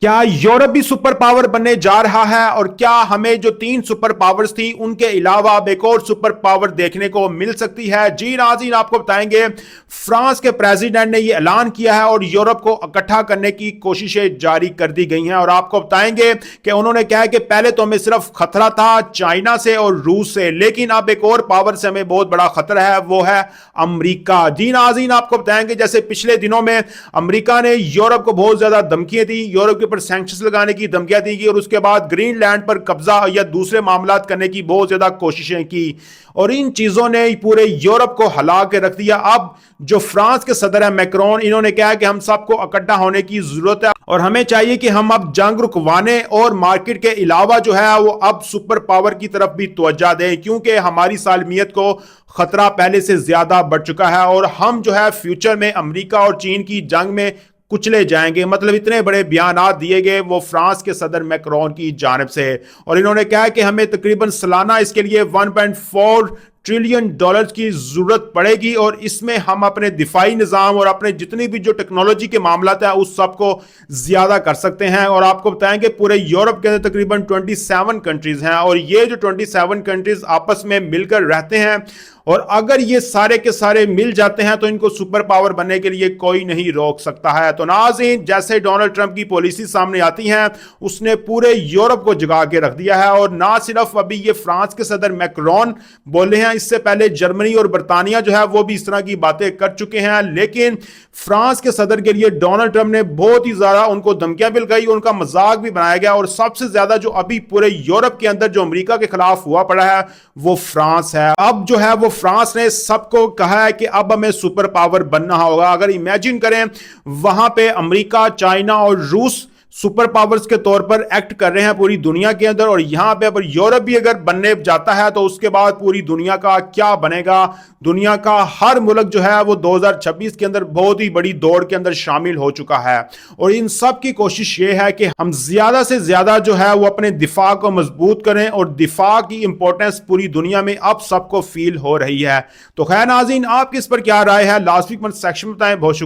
क्या यूरोप भी super power बनने जा रहा है और क्या हमें जो 3 सुपर पावर्स थी उनके अलावा अब एक और सुपर पावर देखने को मिल सकती है? जी नाज़रीन, आपको बताएंगे फ्रांस के प्रेसिडेंट ने यह ऐलान किया है और यूरोप को इकट्ठा करने की कोशिशें जारी कर दी गई हैं। और आपको बताएंगे कि उन्होंने कहा कि पहले तो हमें सिर्फ खतरा था चाइना से और रूस से, लेकिन अब एक और पावर से हमें बहुत बड़ा खतरा है, वो है अमरीका। जी नाज़रीन, आपको बताएंगे जैसे पिछले दिनों में अमरीका ने यूरोप को बहुत ज्यादा धमकियां दी, यूरोप के पर सैंक्शंस लगाने की धमकियां दी गई और उसके बाद ग्रीनलैंड पर कब्जा या दूसरे मामलात करने की बहुत ज्यादा कोशिशें की और इन चीजों ने पूरे यूरोप को हिला के रख दिया। अब जो फ्रांस के सदर है मैक्रोन, इन्होंने कहा कि हम सबको इकट्ठा होने की जरूरत है और हमें चाहिए कि हम अब जंग रुकवाने और मार्केट के अलावा जो है वो अब सुपर पावर की तरफ भी तवज्जो दें, क्योंकि हमारी सालमियत को खतरा पहले से ज्यादा बढ़ चुका है और हम जो है फ्यूचर में अमेरिका और चीन की जंग में कुचले जाएंगे। मतलब इतने बड़े बयानात दिए गए वो फ्रांस के सदर मैक्रोन की जानिब से। और इन्होंने कहा कि हमें तकरीबन सालाना इसके लिए 1.4 ट्रिलियन डॉलर्स की जरूरत पड़ेगी और इसमें हम अपने दिफाई निज़ाम और अपने जितनी भी जो टेक्नोलॉजी के मामला है उस सब को ज्यादा कर सकते हैं। और आपको बताएंगे पूरे यूरोप के अंदर तकरीबन 27 कंट्रीज हैं और ये जो 27 कंट्रीज आपस में मिलकर रहते हैं और अगर ये सारे के सारे मिल जाते हैं तो इनको सुपर पावर बनने के लिए कोई नहीं रोक सकता है। तो नाज़रीन, जैसे डोनाल्ड ट्रंप की पॉलिसी सामने आती है उसने पूरे यूरोप को जगा के रख दिया है। और ना सिर्फ अभी ये फ्रांस के सदर मैक्रोन बोले हैं, इससे पहले जर्मनी और बर्तानिया जो है वो भी इस तरह की बातें कर चुके हैं, लेकिन फ्रांस के सदर के लिए डोनाल्ड ट्रंप ने बहुत ही ज्यादा उनको धमकियां भी लगाई, उनका मजाक भी बनाया गया। और सबसे ज्यादा जो अभी पूरे यूरोप के अंदर जो अमेरिका के खिलाफ हुआ पड़ा है वो फ्रांस है। अब जो है वो फ्रांस ने सबको कहा है कि अब हमें सुपर पावर बनना होगा। अगर इमेजिन करें वहां पे अमेरिका, चाइना और रूस सुपर पावर्स के तौर पर एक्ट कर रहे हैं पूरी दुनिया के अंदर, और यहां पे अगर यूरोप भी अगर बनने जाता है तो उसके बाद पूरी दुनिया का क्या बनेगा। दुनिया का हर मुल्क जो है वो 2026 के अंदर बहुत ही बड़ी दौड़ के अंदर शामिल हो चुका है और इन सब की कोशिश ये है कि हम ज्यादा से ज्यादा जो है वो अपने दिफा को मजबूत करें और दिफा की इंपॉर्टेंस पूरी दुनिया में अब सबको फील हो रही है। तो खैर नाज़रीन, आपकी इस पर क्या राय है? लास्ट वीक सेक्शन में बताएं। बहुत शुक्रिया।